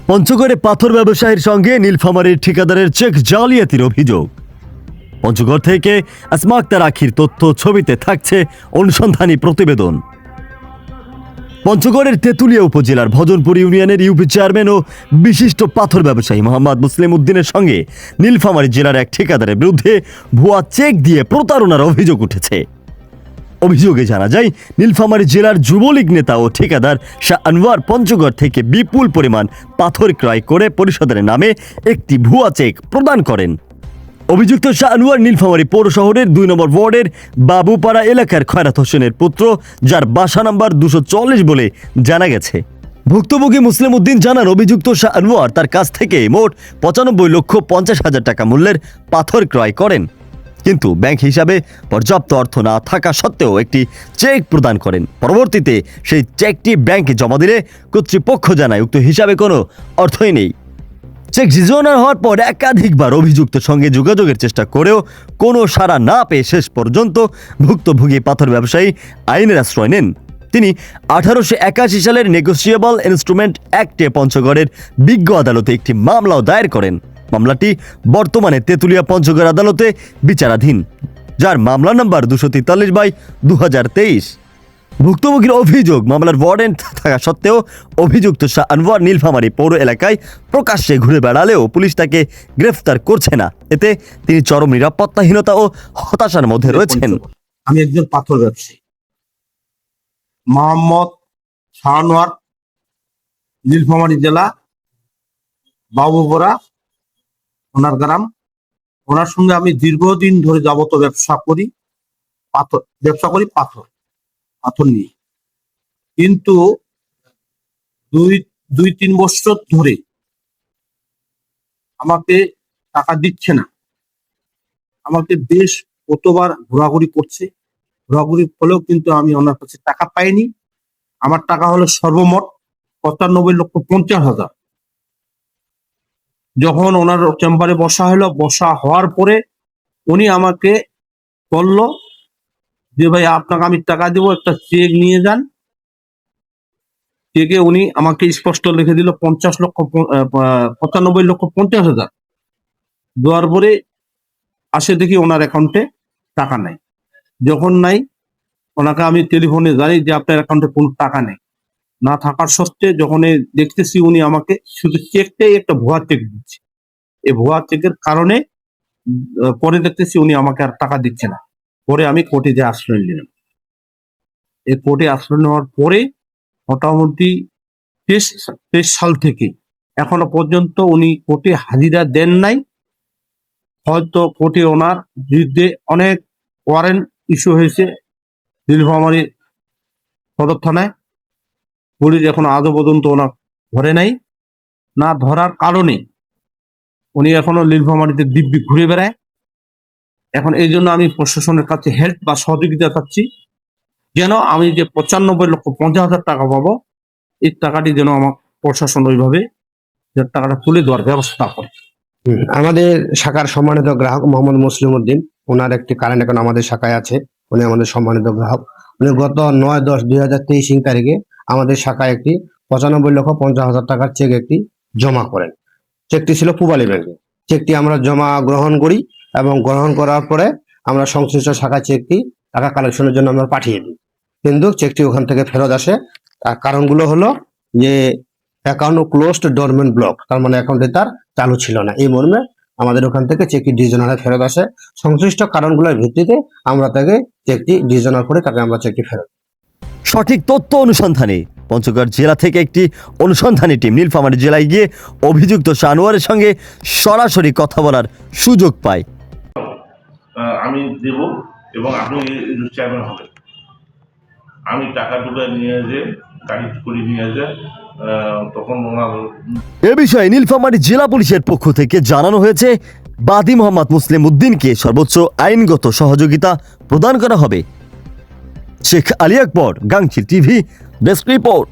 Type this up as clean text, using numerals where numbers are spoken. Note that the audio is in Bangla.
পঞ্চগড়ে পাথর ব্যবসায়ীর সঙ্গে নীলফামারীর ঠিকাদারের চেক জালিয়াতির অভিযোগ। পঞ্চগড় থেকে আসমা আক্তার আখির তথ্য ছবিতে থাকছে অনুসন্ধানী প্রতিবেদন। পঞ্চগড়ের তেঁতুলিয়া উপজেলার ভজনপুর ইউনিয়নের ইউপি চেয়ারম্যান ও বিশিষ্ট পাথর ব্যবসায়ী মোহাম্মদ মুসলিম উদ্দিনের সঙ্গে নীলফামারী জেলার এক ঠিকাদারের বিরুদ্ধে ভুয়া চেক দিয়ে প্রতারণার অভিযোগ উঠেছে। অভিযোগে জানা যায়, নীলফামারী জেলার যুবলীগ নেতা ও ঠিকাদার শাহ আনোয়ার পঞ্চগড় থেকে বিপুল পরিমাণ পাথর ক্রয় করে পরিষদের নামে একটি ভুয়া চেক প্রদান করেন। অভিযুক্ত শাহ আনোয়ার নীলফামারী পৌর শহরের ২ নম্বর ওয়ার্ডের বাবুপাড়া এলাকার খয়রাত হোসেনের পুত্র, যার বাসা নাম্বার ২৪০ বলে জানা গেছে। ভুক্তভোগী মুসলিম উদ্দিন জানান, অভিযুক্ত শাহ আনোয়ার তার কাছ থেকে মোট ৯৫,৫০,০০০ টাকা মূল্যের পাথর ক্রয় করেন, কিন্তু ব্যাংক হিসাবে পর্যাপ্ত অর্থ না থাকা সত্ত্বেও একটি চেক প্রদান করেন। পরবর্তীতে সেই চেকটি ব্যাংকে জমা দিলে কর্তৃপক্ষ জানায় উক্ত হিসাবে কোনো অর্থই নেই। চেক জিজোনার হওয়ার পর একাধিকবার অভিযুক্তের সঙ্গে যোগাযোগের চেষ্টা করেও কোনো সাড়া না পেয়ে শেষ পর্যন্ত ভুক্তভোগী পাথর ব্যবসায়ী আইনের আশ্রয় নেন। তিনি ১৮৮১ সালের নেগোসিয়েবল ইনস্ট্রুমেন্ট অ্যাক্টে পঞ্চগড়ের বিজ্ঞ আদালতে একটি মামলাও দায়ের করেন। মামলাটি বর্তমানে তেঁতুলিয়া পঞ্চগড় আদালতে বিচারাধীন, যার মামলা নাম্বার ২৪৩/২০২৩। ভুক্তভোগীর অভিযোগ, মামলার ওয়ারেন্ট থাকা সত্ত্বেও অভিযুক্ত শাহ আনোয়ার নীলফামারী পৌর এলাকায় প্রকাশ্যে ঘুরে বেড়ালেও পুলিশ তাকে গ্রেফতার করছে না। এতে তিনি চরম নিরাপত্তাহীনতা ও হতাশার মধ্যে রয়েছেন। আমি একজন পাথর ব্যবসায়ী, মোহাম্মদ শাহ আনোয়ার, নীলফামারী জেলা, বাবুপাড়া ওনার গ্রাম। ওনার সঙ্গে আমি দীর্ঘদিন ধরে যাবত ব্যবসা করি পাথর নিয়ে, কিন্তু ২-৩ বছর ধরে আমাকে টাকা দিচ্ছে না। আমাকে বেশ কতবার ঘোরাঘুরি করছে, ঘোরাঘুরির ফলেও কিন্তু আমি ওনার কাছে টাকা পাইনি। আমার টাকা হলো সর্বমোট ৯৫,৫০,০০০। যখন ওনার চেম্বারে বসা হলো, বসা হওয়ার পরে উনি আমাকে বলল যে, ভাই আপনাকে আমি টাকা দেবো, একটা চেক নিয়ে যান। চেকে উনি আমাকে স্পষ্ট লিখে দিল ৯৫,৫০,০০০ দেওয়ার পরে আসে দেখি ওনার অ্যাকাউন্টে টাকা নাই। যখন নাই, ওনাকে আমি টেলিফোনে জানি যে আপনার অ্যাকাউন্টে কোনো টাকা নেই। না থাকার সত্ত্বে যখন দেখতেছি উনি আমাকে শুধু চেকটাই একটা ভুয়া চেক দিচ্ছে। এই ভুয়া চেকের কারণে পরে দেখতেছি উনি আমাকে আর টাকা দিচ্ছে না। পরে আমি কোর্টে যে আশ্রয় নিলাম। এই কোর্টে আশ্রয় নেওয়ার পরে মোটামুটি ২৩ সাল থেকে এখনো পর্যন্ত উনি কোর্টে হাজিরা দেন নাই। হয়তো কোর্টে ওনার বিরুদ্ধে অনেক ওয়ারেন্ট ইস্যু হয়েছে নীলফামারী সদর থানায়। পুলিশ এখন আজও পর্যন্ত ওনার ধরে নাই। না ধরার কারণে উনি এখনো নীলফামারীতে দিব্যি ঘুরে বেড়ায়। এখন এই জন্য আমি প্রশাসনের কাছে হেল্প বা সহযোগিতা চাচ্ছি, যেন আমি যে ৯৫,৫০,০০০ টাকা পাবো, এই টাকাটি যেন আমার প্রশাসন ওইভাবে টাকাটা তুলে দেওয়ার ব্যবস্থা করে। আমাদের শাখার সম্মানিত গ্রাহক মোহাম্মদ মুসলিম উদ্দিন, ওনার একটি কারেন্ট অ্যাকাউন্ট আমাদের শাখায় আছে। উনি আমাদের সম্মানিত গ্রাহক। উনি গত ৯-১০-২০২৩ তারিখে আমাদের শাখায় একটি ৯৫,৫০,০০০ টাকার চেক একটি জমা করেন। চেকটি ছিল পূবালী ব্যাংকে। চেকটি আমরা জমা গ্রহণ করি এবং গ্রহণ করার পরে আমরা সংশ্লিষ্ট শাখা চেকটি টাকা কালেকশনের জন্য আমরা পাঠিয়ে দিই, কিন্তু চেকটি ওখান থেকে ফেরত আসে। তার কারণগুলো হলো যে অ্যাকাউন্ট ক্লোজড ডরমেন্ট ব্লক, তার মানে অ্যাকাউন্টে তার চালু ছিল না। এই মর্মে আমাদের ওখান থেকে চেকটি ডিভিশনালে ফেরত আসে। সংশ্লিষ্ট কারণগুলোর ভিত্তিতে আমরা তাকে চেকটি ডিভিশনাল করে তাকে আমরা চেকটি ফেরত। সঠিক তথ্য অনুসন্ধানে পঞ্চগড় জেলা থেকে একটি অনুসন্ধানী টিম নীলফামারী জেলায় গিয়ে অভিযুক্ত শাহ আনোয়ারের সঙ্গে সরাসরি কথা বলার সুযোগ পায়। আমি দেব এবং আপনি চেয়ারম্যান হবেন। আমি টাকা দুটো নিয়ে যে গাড়ি করে নিয়ে যায়, তখন ওনার এ বিষয়ে নীলফামারী জেলা পুলিশের পক্ষ থেকে জানানো হয়েছে, বাদী মোহাম্মদ মুসলিম উদ্দিনকে সর্বোচ্চ আইনগত সহযোগিতা প্রদান করা হবে। শেখ আলী আকবর, গাংচিল টিভি, ডেস্ক রিপোর্ট।